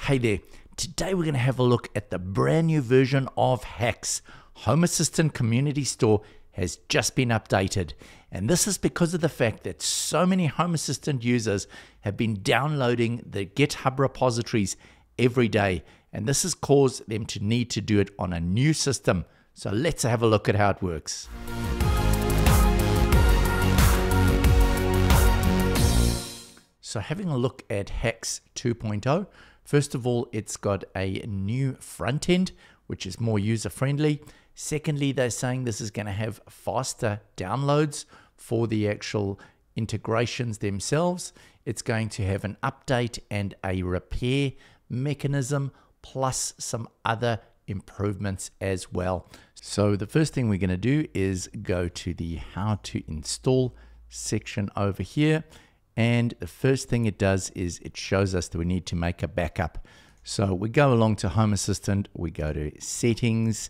Hey there, today we're going to have a look at the brand new version of HACS. Home Assistant Community Store has just been updated, and this is because of the fact that so many Home Assistant users have been downloading the GitHub repositories every day, and this has caused them to need to do it on a new system. So let's have a look at how it works. So having a look at HACS 2.0, first of all, it's got a new front end, which is more user-friendly. Secondly, they're saying this is going to have faster downloads for the actual integrations themselves. It's going to have an update and a repair mechanism, plus some other improvements as well. So the first thing we're going to do is go to the How to Install section over here. And the first thing it does is it shows us that we need to make a backup. So we go along to Home Assistant, we go to Settings,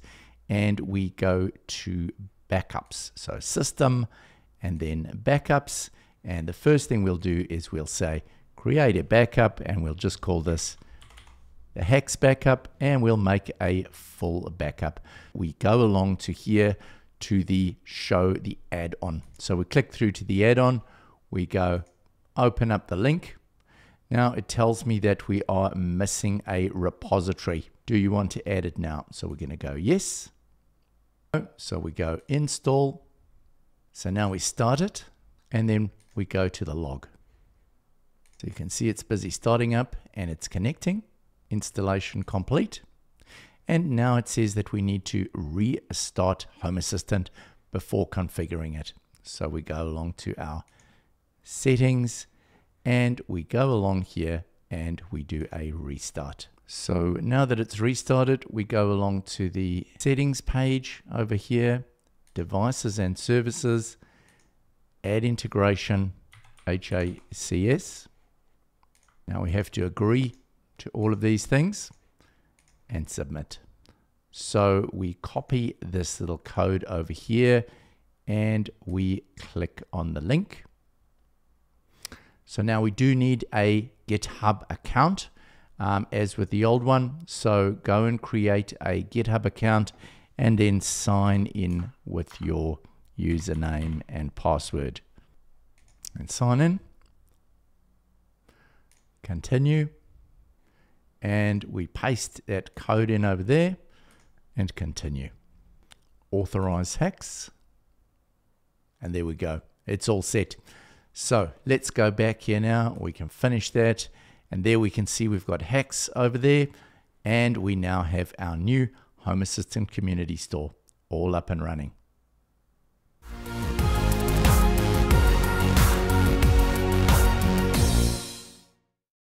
and we go to Backups. So System, and then Backups. And the first thing we'll do is we'll say, create a backup, and we'll just call this the HACS backup, and we'll make a full backup. We go along to here to the Show the add-on. So we click through to the add-on, we go open up the link. Now it tells me that we are missing a repository. Do you want to add it now? So we're going to go yes. So we go install. So now we start it, and then we go to the log. So you can see it's busy starting up and it's connecting. Installation complete. And now it says that we need to restart Home Assistant before configuring it. So we go along to our settings, and we go along here and we do a restart. So now that it's restarted, we go along to the settings page over here, devices and services, add integration, HACS. Now we have to agree to all of these things and submit. So we copy this little code over here and we click on the link. So now we do need a GitHub account, as with the old one. So go and create a GitHub account and then sign in with your username and password. And sign in. Continue. And we paste that code in over there and continue. Authorize HACS. And there we go. It's all set. So let's go back here now. We can finish that. And there we can see we've got HACS over there. And we now have our new Home Assistant Community Store all up and running.